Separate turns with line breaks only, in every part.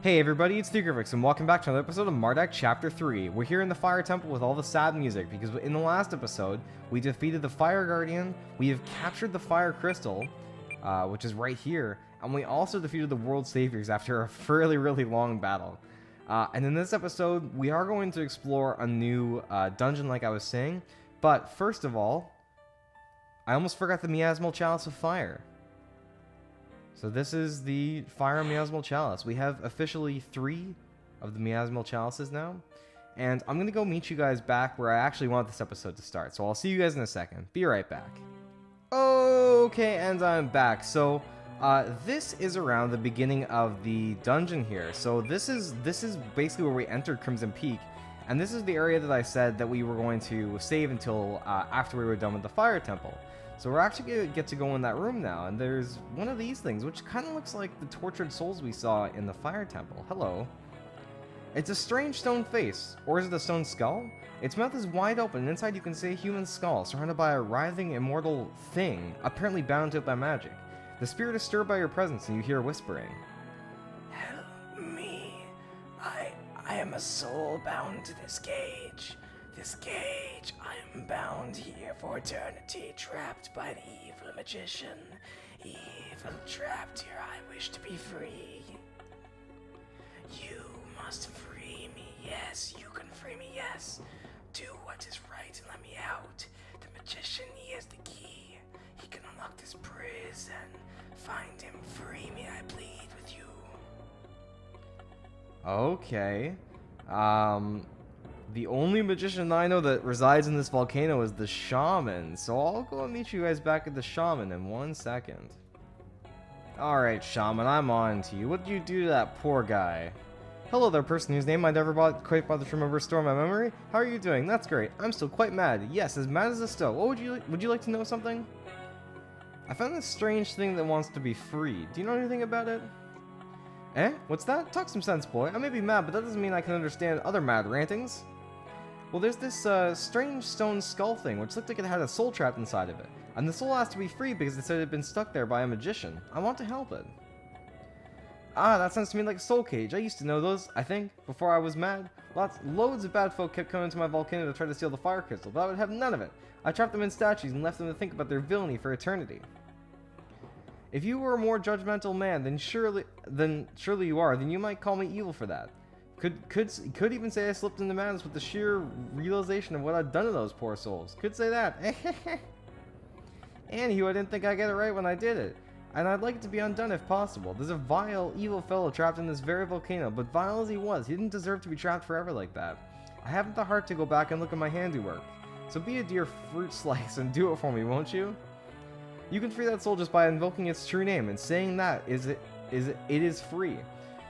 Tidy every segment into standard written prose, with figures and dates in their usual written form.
Hey everybody, it's TheCrifix, and welcome back to another episode of Mardek Chapter 3. We're here in the Fire Temple with all the sad music, because in the last episode, we defeated the Fire Guardian, we have captured the Fire Crystal, which is right here, and we also defeated the World Saviors after a really long battle. And in this episode, we are going to explore a new dungeon like I was saying, but first of all, I almost forgot the Miasmal Chalice of Fire. So this is the Fire Miasmal Chalice. We have officially 3 of the Miasmal Chalices now. And I'm going to go meet you guys back where I actually want this episode to start. So I'll see you guys in a second. Be right back. Okay, and I'm back. So this is around the beginning of the dungeon here. So this is basically where we entered Crimson Peak. And this is the area that I said that we were going to save until after we were done with the Fire Temple. So we're actually going to get to go in that room now, and there's one of these things, which kind of looks like the tortured souls we saw in the Fire Temple. Hello. It's a strange stone face, or is it a stone skull? Its mouth is wide open, and inside you can see a human skull, surrounded by a writhing, immortal thing, apparently bound to it by magic. The spirit is stirred by your presence, and you hear whispering.
Help me. I am a soul bound to this cage. This cage, I am bound here for eternity, trapped by an evil magician. Evil, trapped here, I wish to be free. You must free me, yes, you can free me, yes. Do what is right and let me out. The magician, he has the key. He can unlock this prison. Find him, free me, I plead with you.
Okay. The only magician I know that resides in this volcano is the Shaman, so I'll go and meet you guys back at the Shaman in 1 second. Alright, Shaman, I'm on to you. What did you do to that poor guy? Hello there, person whose name I never quite bothered to remember restore my memory. How are you doing? That's great. I'm still quite mad. Yes, as mad as a stove. What would you like to know something? I found this strange thing that wants to be free. Do you know anything about it? Eh? What's that? Talk some sense, boy. I may be mad, but that doesn't mean I can understand other mad rantings. Well, there's this strange stone skull thing, which looked like it had a soul trapped inside of it. And the soul asked to be free because it said it had been stuck there by a magician. I want to help it. Ah, that sounds to me like a soul cage. I used to know those, I think, before I was mad. Loads of bad folk kept coming to my volcano to try to steal the fire crystal, but I would have none of it. I trapped them in statues and left them to think about their villainy for eternity. If you were a more judgmental man than surely you are, then you might call me evil for that. Could even say I slipped into madness with the sheer realization of what I'd done to those poor souls. Could say that. Anywho, I didn't think I'd get it right when I did it. And I'd like it to be undone if possible. There's a vile, evil fellow trapped in this very volcano, but vile as he was, he didn't deserve to be trapped forever like that. I haven't the heart to go back and look at my handiwork. So be a dear fruit slice and do it for me, won't you? You can free that soul just by invoking its true name, and saying that it is free.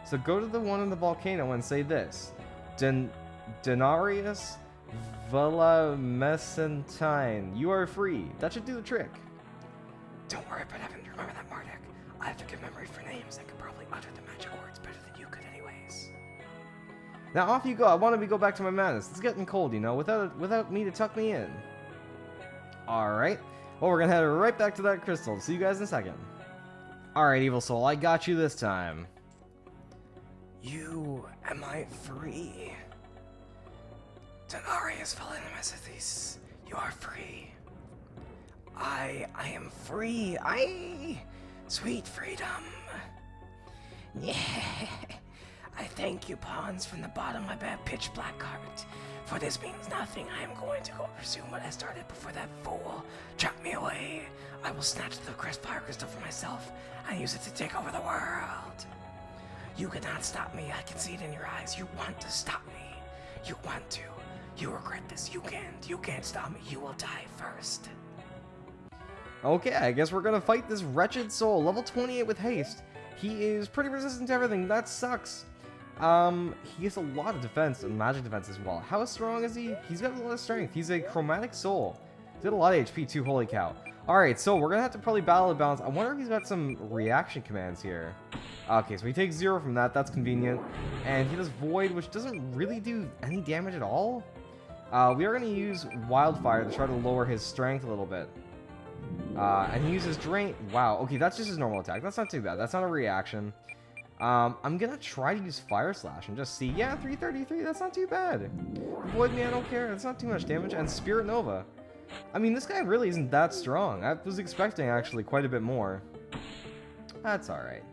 So go to the one in the volcano and say this. Denarius Villa Messentine. You are free. That should do the trick.
Don't worry about having to remember that, Mardek. I have a good memory for names and can probably utter the magic words better than you could anyways.
Now off you go. I want to go back to my madness. It's getting cold, you know, without me to tuck me in. Alright. Well, we're gonna head right back to that crystal. See you guys in a second. Alright, Evil Soul, I got you this time.
Am I free? Denarius Valenimasis, you are free. I am free. Sweet freedom. Yeah. I thank you, pawns, from the bottom of my pitch black heart. For this means nothing. I am going to go pursue what I started before that fool trapped me away. I will snatch the fire crystal for myself and use it to take over the world. You cannot stop me. I can see it in your eyes. You want to stop me. You want to. You regret this. You can't. You can't stop me. You will die first.
Okay, I guess we're gonna fight this wretched soul. Level 28 with haste. He is pretty resistant to everything. That sucks. He has a lot of defense and magic defense as well. How strong is he? He's got a lot of strength. He's a chromatic soul. He's got a lot of HP too, holy cow. Alright, so we're gonna have to probably battle the balance. I wonder if he's got some reaction commands here. Okay, so he takes 0 from that. That's convenient. And he does Void, which doesn't really do any damage at all. We are gonna use Wildfire to try to lower his strength a little bit. And he uses Drain. Wow, okay, that's just his normal attack. That's not too bad. That's not a reaction. I'm gonna try to use Fire Slash and just see. Yeah, 333, that's not too bad. Void Me, I don't care, that's not too much damage. And Spirit Nova. I mean, this guy really isn't that strong. I was expecting actually quite a bit more. That's alright.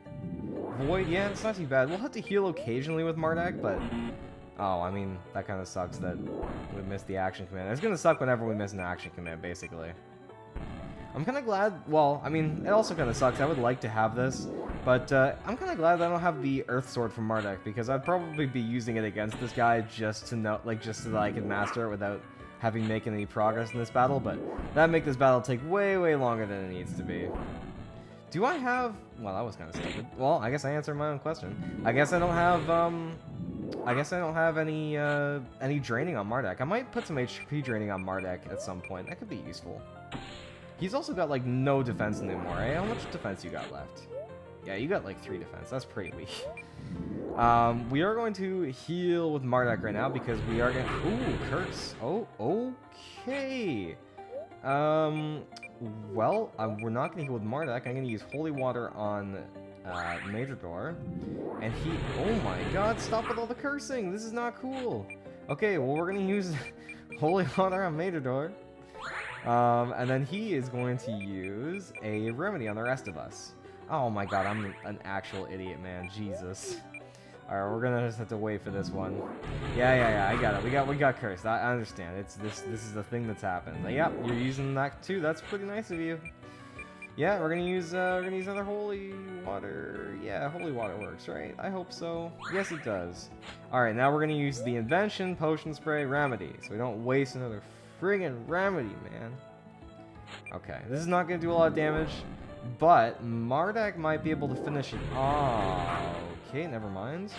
Void, yeah, it's not too bad. We'll have to heal occasionally with Mardek, but... Oh, I mean, that kind of sucks that we missed the action command. It's gonna suck whenever we miss an action command, basically. I'm kind of glad... Well, I mean, it also kind of sucks. I would like to have this, but I'm kind of glad that I don't have the Earth Sword from Mardek, because I'd probably be using it against this guy just to know, like, just so that I could master it without having making any progress in this battle, but that'd make this battle take way, way longer than it needs to be. Do I have... Well, that was kind of stupid. Well, I guess I answered my own question. I guess I don't have, any draining on Mardek. I might put some HP draining on Mardek at some point. That could be useful. He's also got, like, no defense anymore, eh? How much defense you got left? Yeah, you got, like, 3 defense. That's pretty weak. We are going to heal with Mardek right now because we are going to... Ooh, curse. Oh, okay. Well, we're not going to heal with Mardek. I'm going to use Holy Water on Major Door. And he... Oh my god, stop with all the cursing. This is not cool. Okay, well, we're going to use Holy Water on Major Door. And then he is going to use a remedy on the rest of us. Oh my god, I'm an actual idiot, man. Jesus. Alright, we're gonna just have to wait for this one. Yeah, I got it. We got cursed. I understand. It's this is the thing that's happened. But, yep, you're using that too. That's pretty nice of you. Yeah, we're gonna use another holy water. Yeah, holy water works, right? I hope so. Yes, it does. Alright, now we're gonna use the invention, potion spray, remedy. So we don't waste another friggin' remedy, man. Okay, this is not gonna do a lot of damage. But Mardek might be able to finish it. Oh, okay, never mind.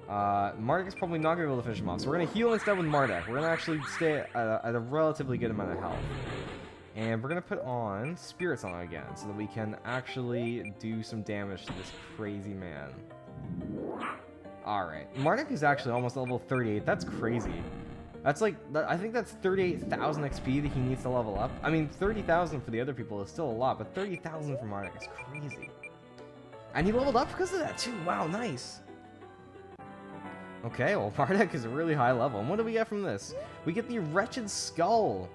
Mardek is probably not going to be able to finish him off. So we're going to heal instead with Mardek. We're going to actually stay at a relatively good amount of health. And we're going to put on Spirit Song again so that we can actually do some damage to this crazy man. Alright. Mardek is actually almost level 38. That's crazy. That's like, I think that's 38,000 XP that he needs to level up. I mean, 30,000 for the other people is still a lot, but 30,000 for Mardek is crazy. And he leveled up because of that too. Wow, nice. Okay, well, Mardek is a really high level. And what do we get from this? We get the Wretched Skull.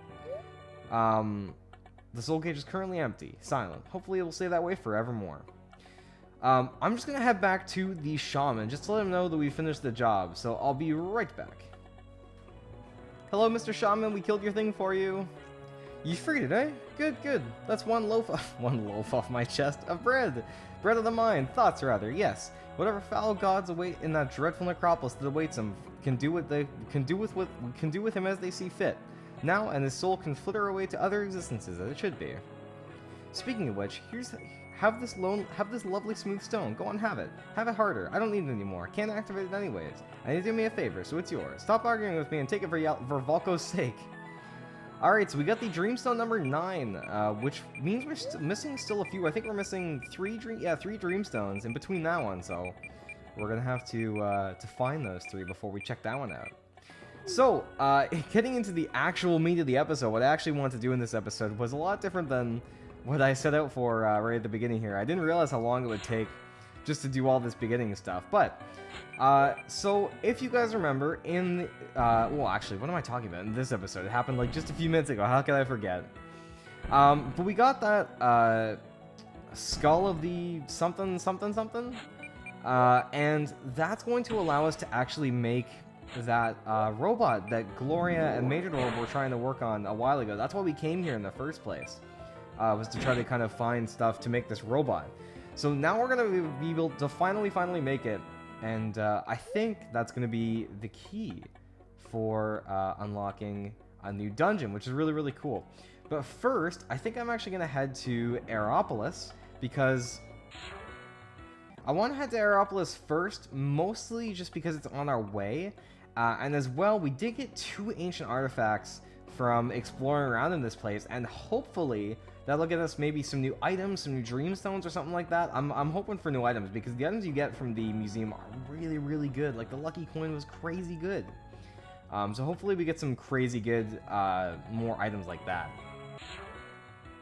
The soul cage is currently empty, silent. Hopefully it will stay that way forevermore. I'm just going to head back to the Shaman just to let him know that we finished the job. So I'll be right back. Hello, Mr. Shaman, we killed your thing for you. You freed it, eh? Good, good. That's one loaf off my chest of bread. Bread of the mind, thoughts rather, yes. Whatever foul gods await in that dreadful necropolis that awaits him can do with him as they see fit. Now, and his soul can flitter away to other existences as it should be. Speaking of which, have this lovely smooth stone. Go on, have it. Have it harder. I don't need it anymore. Can't activate it anyways. I need to do me a favor, so it's yours. Stop arguing with me and take it for Valko's sake. Alright, so we got the Dreamstone number 9, which means we're missing still a few. I think we're missing 3 Dreamstones in between that one, so we're gonna have to find those 3 before we check that one out. So, getting into the actual meat of the episode, what I actually wanted to do in this episode was a lot different than what I set out for right at the beginning here. I didn't realize how long it would take just to do all this beginning stuff. But, so if you guys remember in, well actually, what am I talking about in this episode? It happened like just a few minutes ago. How could I forget? But we got that skull of the something, and that's going to allow us to actually make that robot that Gloria and Majordor were trying to work on a while ago. That's why we came here in the first place. Was to try to kind of find stuff to make this robot. So now we're going to be able to finally make it, and I think that's going to be the key for unlocking a new dungeon, which is really, really cool. But first, I think I'm actually going to head to Aeropolis, because I want to head to Aeropolis first, mostly just because it's on our way, and as well, we did get 2 ancient artifacts from exploring around in this place, and hopefully that'll get us maybe some new items, some new Dreamstones or something like that. I'm hoping for new items, because the items you get from the museum are really, really good. Like, the Lucky Coin was crazy good. So hopefully we get some crazy good, more items like that.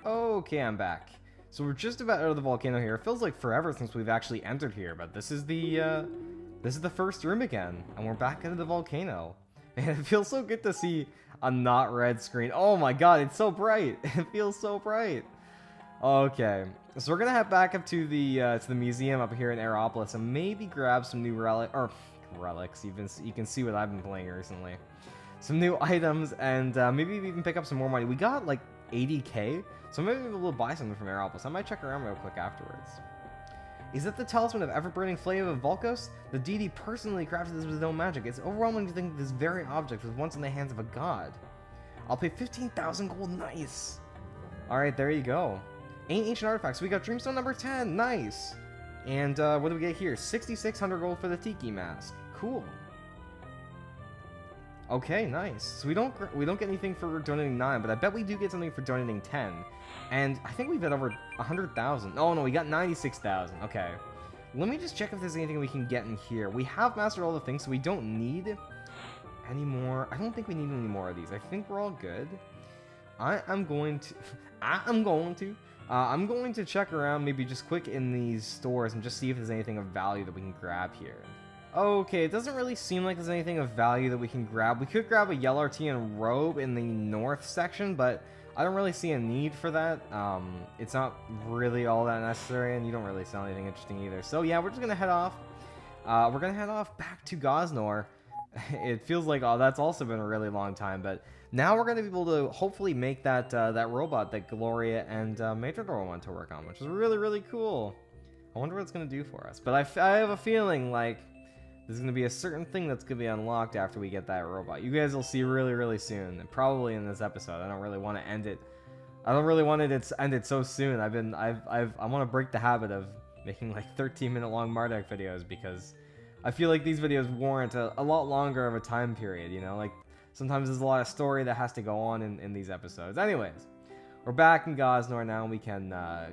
Okay, I'm back. So we're just about out of the volcano here. It feels like forever since we've actually entered here, but this is the first room again, and we're back into the volcano. And it feels so good to see a not red screen. Oh my god, it's so bright. It feels so bright. Okay, so we're gonna head back up to the museum up here in Aeropolis and maybe grab some new relics. You can see what I've been playing recently. Some new items, and maybe even pick up some more money. We got like 80k, so maybe we'll buy something from Aeropolis. I might check around real quick afterwards. Is that the talisman of ever-burning flame of Volkos? The deity personally crafted this with his own magic. It's overwhelming to think this very object was once in the hands of a god. I'll pay 15,000 gold. Nice. Alright, there you go. Ancient artifacts. We got Dreamstone number 10. Nice. And what do we get here? 6,600 gold for the Tiki mask. Cool. Okay, nice. So we don't get anything for donating 9, but I bet we do get something for donating 10. And I think we've got over 100,000. Oh no, we got 96,000. Okay. Let me just check if there's anything we can get in here. We have mastered all the things, so we don't need any more. I don't think we need any more of these. I think we're all good. I'm going to check around maybe just quick in these stores and just see if there's anything of value that we can grab here. Okay, it doesn't really seem like there's anything of value that we can grab. We could grab a yellow Artian robe in the north section, but I don't really see a need for that. It's not really all that necessary, and you don't really sell anything interesting either. So yeah, we're just gonna head off. We're gonna head off back to Gosnor. It feels like, oh, that's also been a really long time, but now we're gonna be able to hopefully make that that robot that Gloria and Majordor want to work on, which is really, really cool. I wonder what it's gonna do for us. But I have a feeling like there's going to be a certain thing that's going to be unlocked after we get that robot. You guys will see really, really soon, and probably in this episode. I don't really want to end it. I don't really want it to end it so soon. I want to break the habit of making like 13-minute long Mardek videos, because I feel like these videos warrant a lot longer of a time period, you know? Like, sometimes there's a lot of story that has to go on in these episodes. Anyways, we're back in Gosnor now, and we can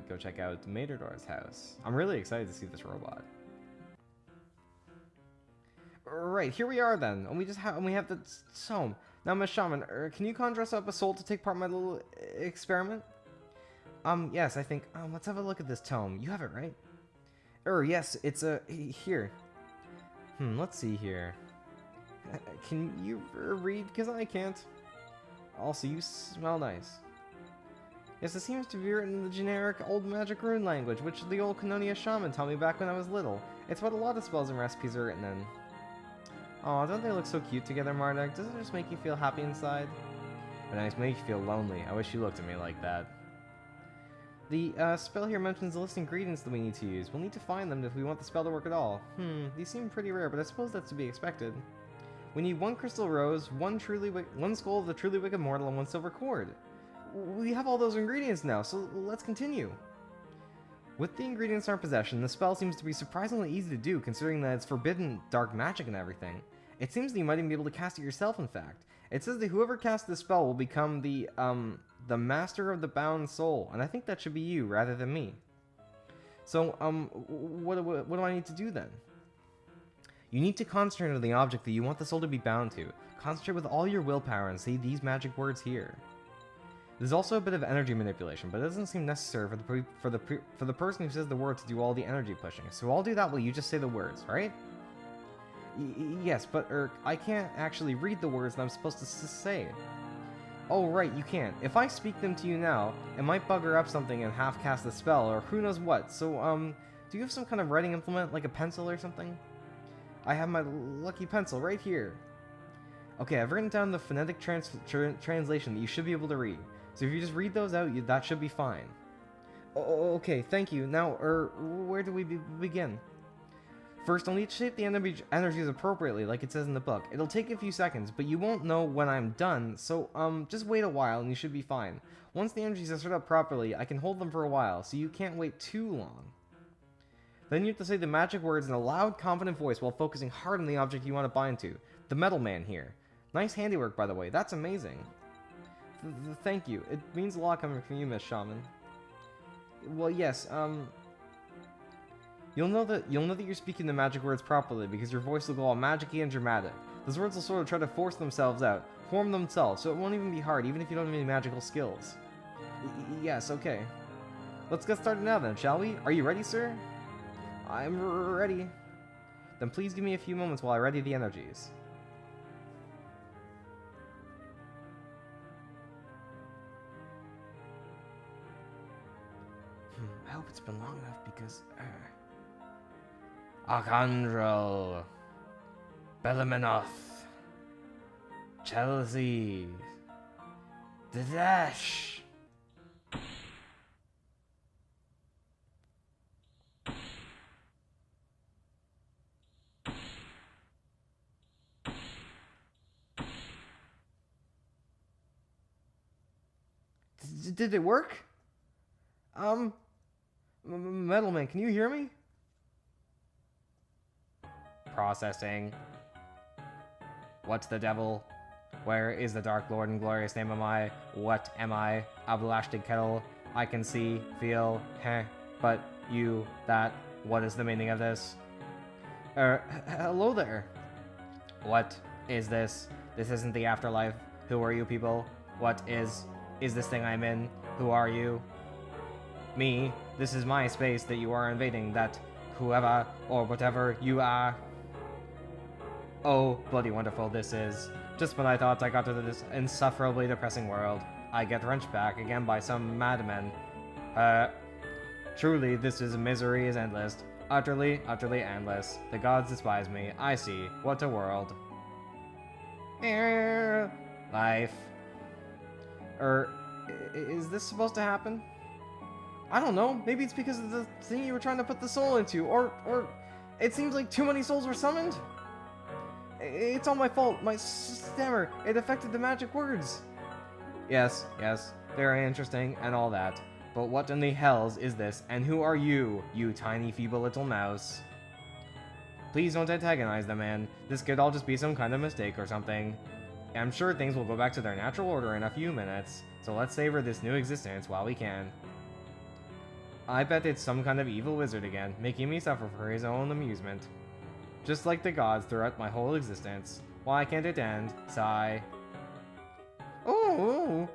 go check out Majordor's house. I'm really excited to see this robot. Right, here we are then, and we have the tome. Now, Miss Shaman, can you conjure us up a soul to take part in my little experiment? Yes, I think. Let's have a look at this tome. You have it, right? Yes, it's here. Let's see here. Can you read? Because I can't. Also, you smell nice. Yes, it seems to be written in the generic old magic rune language, which the old Cannonia shaman taught me back when I was little. It's what a lot of spells and recipes are written in. Aw, don't they look so cute together, Mardek? Doesn't it just make you feel happy inside? But nice, make you feel lonely. I wish you looked at me like that. The spell here mentions the list of ingredients that we need to use. We'll need to find them if we want the spell to work at all. These seem pretty rare, but I suppose that's to be expected. We need 1 crystal rose, 1 skull of the truly wicked mortal, and 1 silver cord. We have all those ingredients now, so let's continue. With the ingredients in our possession, the spell seems to be surprisingly easy to do, considering that it's forbidden dark magic and everything. It seems that you might even be able to cast it yourself, in fact. It says that whoever casts the spell will become the master of the bound soul, and I think that should be you, rather than me. So, what do I need to do then? You need to concentrate on the object that you want the soul to be bound to. Concentrate with all your willpower and say these magic words here. There's also a bit of energy manipulation, but it doesn't seem necessary for the person who says the word to do all the energy pushing. So I'll do that while you just say the words, right? Yes, but I can't actually read the words that I'm supposed to say. Oh, right, you can't. If I speak them to you now, it might bugger up something and half cast the spell, or who knows what. So, do you have some kind of writing implement, like a pencil or something? I have my lucky pencil right here. Okay, I've written down the phonetic translation that you should be able to read. So if you just read those out, that should be fine. Okay, thank you. Now, where do we begin? First, I'll need to shape the energies appropriately, like it says in the book. It'll take a few seconds, but you won't know when I'm done, so, just wait a while and you should be fine. Once the energies are set up properly, I can hold them for a while, so you can't wait too long. Then you have to say the magic words in a loud, confident voice while focusing hard on the object you want to bind to. The metal man here. Nice handiwork, by the way. That's amazing. Thank you. It means a lot coming from you, Miss Shaman. Well, yes, you'll know that you're speaking the magic words properly because your voice will go all magic-y and dramatic. Those words will sort of try to force themselves out, form themselves, so it won't even be hard, even if you don't have any magical skills. Yes, okay. Let's get started now then, shall we? Are you ready, sir? I'm ready. Then please give me a few moments while I ready the energies. I hope it's been long enough because... Archangel, Bellaminoth, Chelsea, the Dash. Did it work? Metalman, can you hear me? Processing. What's the devil? Where is the Dark Lord and glorious name am I? What am I? A blasted kettle. I can see, feel, but you, that, what is the meaning of this? Hello there. What is this? This isn't the afterlife. Who are you people? What is this thing I'm in? Who are you? Me. This is my space that you are invading, that whoever or whatever you are. Oh, bloody wonderful this is. Just when I thought I got to this insufferably depressing world, I get wrenched back again by some madmen. Truly, this misery is endless. Utterly, utterly endless. The gods despise me. I see. What a world. Life. Is this supposed to happen? I don't know. Maybe it's because of the thing you were trying to put the soul into, or it seems like too many souls were summoned. It's all my fault. My stammer. It affected the magic words. Yes, very interesting and all that. But what in the hells is this, and who are you, you tiny feeble little mouse? Please don't antagonize the man. This could all just be some kind of mistake or something. I'm sure things will go back to their natural order in a few minutes, so let's savor this new existence while we can. I bet it's some kind of evil wizard again, making me suffer for his own amusement. Just like the gods throughout my whole existence. Why can't it end? Sigh. Ooh,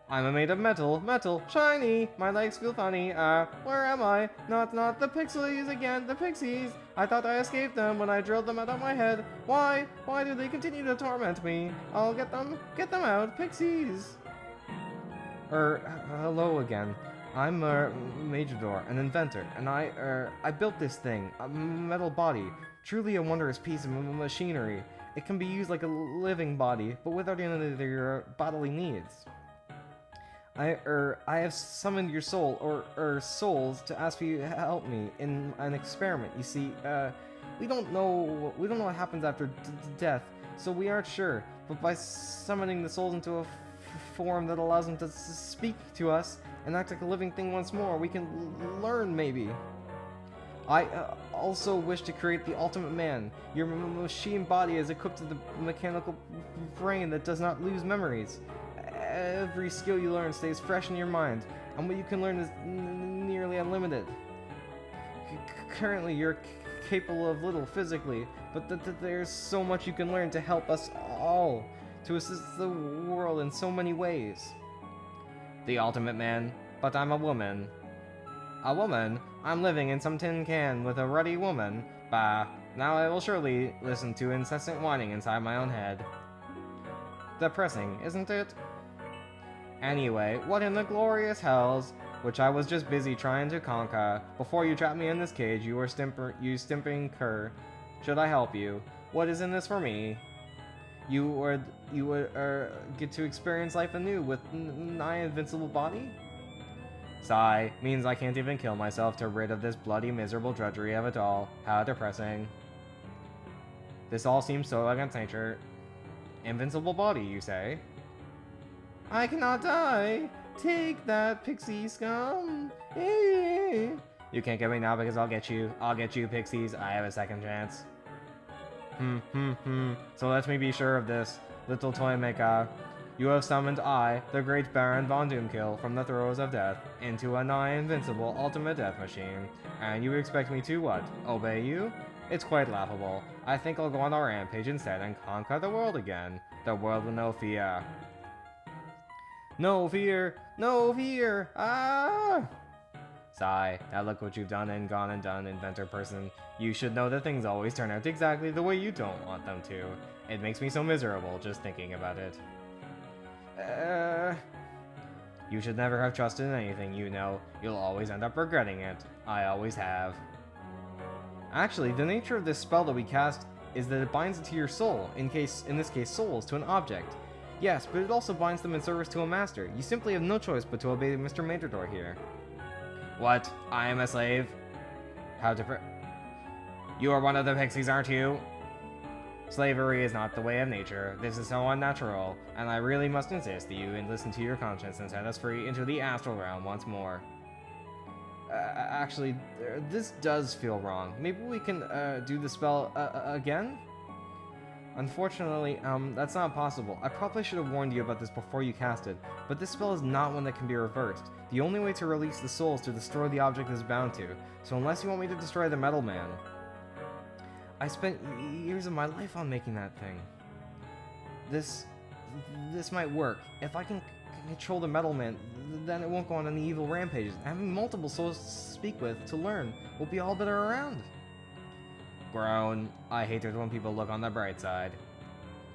I'm made of metal, shiny. My legs feel funny. Where am I? Not the pixies again, the pixies. I thought I escaped them when I drilled them out of my head. Why do they continue to torment me? I'll get them out, pixies. Hello again. I'm Majordor, an inventor, and I built this thing, a metal body, truly a wondrous piece of machinery. It can be used like a living body, but without any of your bodily needs. I have summoned your soul, or souls, to ask for you to help me in an experiment. You see, we don't know what happens after death, so we aren't sure. But by summoning the souls into a form that allows them to speak to us and act like a living thing once more, we can learn, maybe. I also wish to create the ultimate man. Your machine body is equipped with a mechanical brain that does not lose memories. Every skill you learn stays fresh in your mind, and what you can learn is nearly unlimited. Currently, you're capable of little physically, but there's so much you can learn to help us all, to assist the world in so many ways. The ultimate man, but I'm a woman. A woman? I'm living in some tin can with a ruddy woman. Bah, now I will surely listen to incessant whining inside my own head. Depressing, isn't it? Anyway, what in the glorious hells, which I was just busy trying to conquer. Before you trapped me in this cage, you stimping cur. Should I help you? What is in this for me? You would get to experience life anew with my invincible body? Sigh, means I can't even kill myself to rid of this bloody miserable drudgery of it all. How depressing. This all seems so against nature. Invincible body, you say? I cannot die! Take that, pixie scum! You can't get me now because I'll get you. I'll get you, pixies. I have a second chance. So let me be sure of this, little toy maker. You have summoned I, the great Baron Von Doomkill, from the throes of death, into a nigh-invincible ultimate death machine. And you expect me to what? Obey you? It's quite laughable. I think I'll go on a rampage instead and conquer the world again. The world with no fear. No fear! No fear! Ah! Sigh. Now look what you've done and gone and done, inventor person. You should know that things always turn out exactly the way you don't want them to. It makes me so miserable just thinking about it. You should never have trusted in anything, you know. You'll always end up regretting it. I always have. Actually, the nature of this spell that we cast is that it binds it to your soul, in this case souls, to an object. Yes, but it also binds them in service to a master. You simply have no choice but to obey Mr. Matador here. What? I am a slave? How to You are one of the pixies, aren't you? Slavery is not the way of nature. This is so unnatural, and I really must insist that you listen to your conscience and set us free into the astral realm once more. Actually, this does feel wrong. Maybe we can do the spell again? Unfortunately, that's not possible. I probably should have warned you about this before you cast it, but this spell is not one that can be reversed. The only way to release the soul is to destroy the object it's bound to, so unless you want me to destroy the Metal Man... I spent years of my life on making that thing. This might work. If I can control the Metal Man, then it won't go on any evil rampages. Having multiple souls to speak with, to learn, will be all better around. Groan. I hate it when people look on the bright side.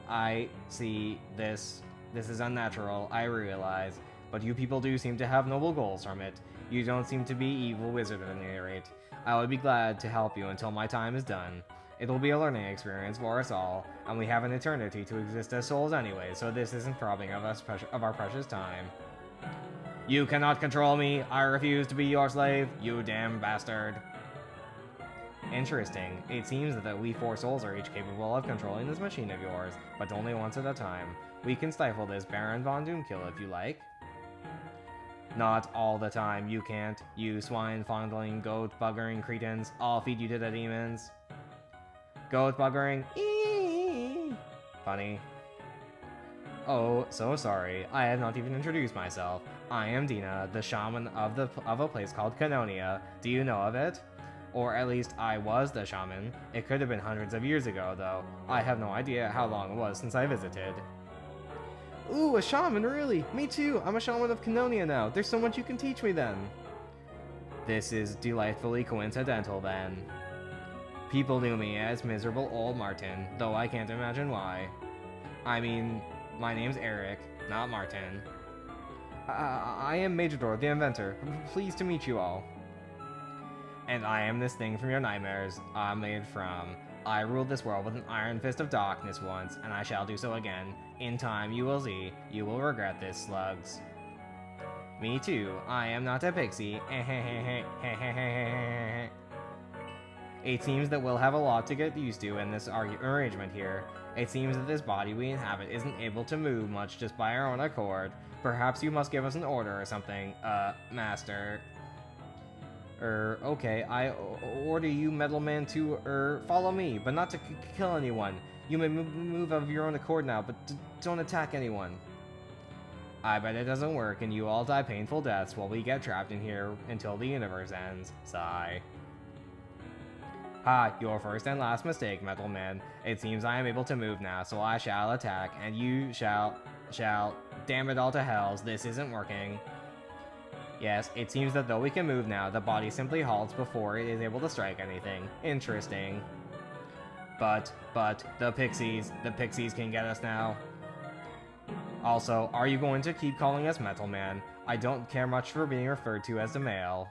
I see this. This is unnatural, I realize. But you people do seem to have noble goals from it. You don't seem to be evil wizards at any rate. I would be glad to help you until my time is done. It will be a learning experience for us all, and we have an eternity to exist as souls anyway, so this isn't robbing of our precious time. You cannot control me. I refuse to be your slave, you damn bastard. Interesting. It seems that we four souls are each capable of controlling this machine of yours, but only once at a time. We can stifle this Baron Von Doomkill if you like. Not all the time, you can't. You swine-fondling, goat-buggering cretins. I'll feed you to the demons. Goat buggering. Eee! Funny. Oh, so sorry. I have not even introduced myself. I am Dina, the shaman of a place called Canonia. Do you know of it? Or at least I was the shaman. It could have been hundreds of years ago, though. I have no idea how long it was since I visited. Ooh, a shaman, really? Me too. I'm a shaman of Canonia now. There's so much you can teach me then. This is delightfully coincidental then. People knew me as miserable old Martin, though I can't imagine why. I mean, my name's Eric, not Martin. I am Majordor, the inventor. Pleased to meet you all. And I am this thing from your nightmares I'm made from. I ruled this world with an iron fist of darkness once, and I shall do so again. In time, you will see. You will regret this, slugs. Me too. I am not a pixie. It seems that we'll have a lot to get used to in this arrangement here. It seems that this body we inhabit isn't able to move much just by our own accord. Perhaps you must give us an order or something, master. Okay, I order you, Metal Man, to, follow me, but not to kill anyone. You may move of your own accord now, but don't attack anyone. I bet it doesn't work, and you all die painful deaths while we get trapped in here until the universe ends. Sigh. Ha, your first and last mistake, Metal Man. It seems I am able to move now, so I shall attack, and you shall... Damn it all to hells, this isn't working. Yes, it seems that though we can move now, the body simply halts before it is able to strike anything. Interesting. But, the pixies can get us now. Also, are you going to keep calling us Metal Man? I don't care much for being referred to as the male.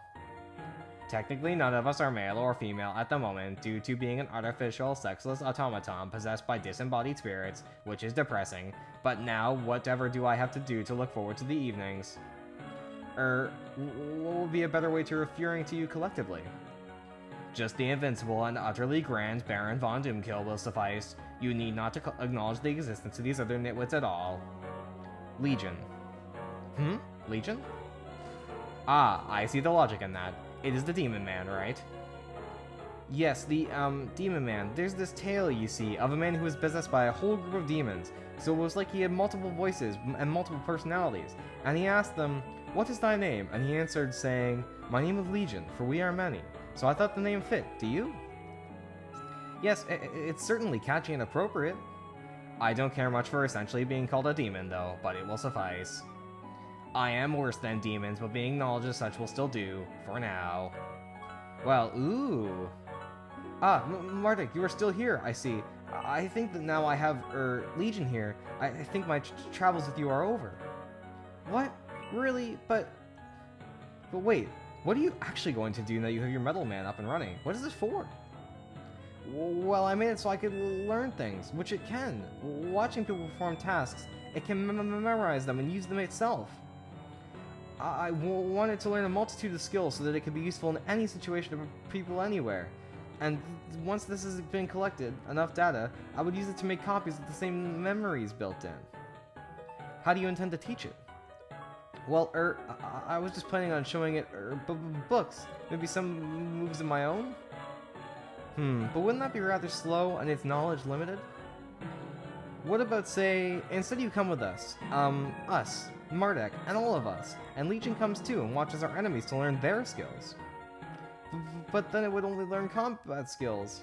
Technically, none of us are male or female at the moment due to being an artificial, sexless automaton possessed by disembodied spirits, which is depressing. But now, whatever do I have to do to look forward to the evenings? What would be a better way to referring to you collectively? Just the invincible and utterly grand Baron Von Doomkill will suffice. You need not to acknowledge the existence of these other nitwits at all. Legion. Legion? Ah, I see the logic in that. It is the Demon Man, right? Yes, the, Demon Man. There's this tale, you see, of a man who was possessed by a whole group of demons. So it was like he had multiple voices and multiple personalities. And he asked them, "What is thy name?" And he answered saying, "My name is Legion, for we are many." So I thought the name fit. Do you? Yes, it's certainly catchy and appropriate. I don't care much for essentially being called a demon, though, but it will suffice. I am worse than demons, but being acknowledged as such will still do, for now. Well, ooh. Ah, Mardek, you are still here, I see. I think that now I have, Legion here. I think my travels with you are over. What? Really? But wait, what are you actually going to do now you have your Metal Man up and running? What is this for? Well, I made it so I could learn things, which it can. Watching people perform tasks, it can memorize them and use them itself. I wanted to learn a multitude of skills so that it could be useful in any situation of people anywhere. And once this has been collected, enough data, I would use it to make copies with the same memories built in. How do you intend to teach it? Well, I was just planning on showing it books. Maybe some moves of my own? But wouldn't that be rather slow and its knowledge limited? What about, say, instead you come with us, Mardek, and all of us, and Legion comes too and watches our enemies to learn their skills. But then it would only learn combat skills.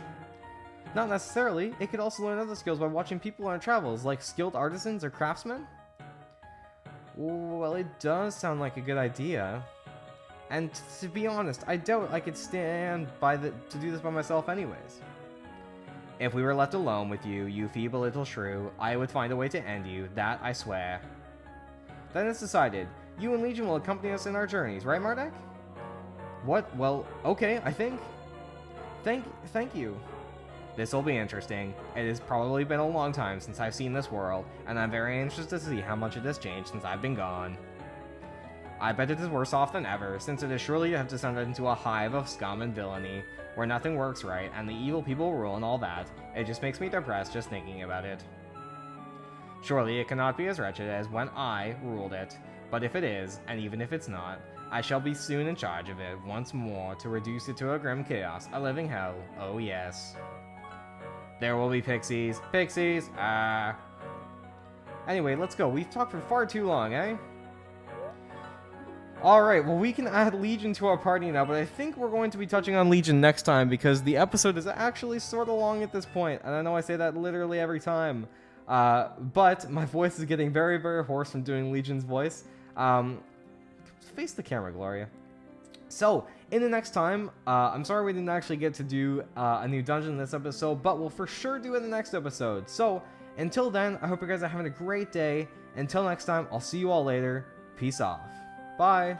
Not necessarily, it could also learn other skills by watching people on our travels, like skilled artisans or craftsmen. Well, it does sound like a good idea. And to be honest, I doubt I could stand to do this by myself anyways. If we were left alone with you, you feeble little shrew, I would find a way to end you, that I swear. Then it's decided. You and Legion will accompany us in our journeys, right, Mardek? What? Well, okay, I think. Thank you. This will be interesting. It has probably been a long time since I've seen this world, and I'm very anxious to see how much it has changed since I've been gone. I bet it is worse off than ever, since it is surely to have descended into a hive of scum and villainy, where nothing works right, and the evil people rule and all that. It just makes me depressed just thinking about it. Surely it cannot be as wretched as when I ruled it, but if it is, and even if it's not, I shall be soon in charge of it once more to reduce it to a grim chaos, a living hell, oh yes. There will be pixies, Anyway, let's go. We've talked for far too long, eh? Alright, well we can add Legion to our party now, but I think we're going to be touching on Legion next time because the episode is actually sort of long at this point, and I know I say that literally every time. But my voice is getting very, very hoarse from doing Legion's voice. Face the camera, Gloria. So, in the next time, I'm sorry we didn't actually get to do a new dungeon in this episode, but we'll for sure do it in the next episode. So, until then, I hope you guys are having a great day. Until next time, I'll see you all later. Peace off. Bye.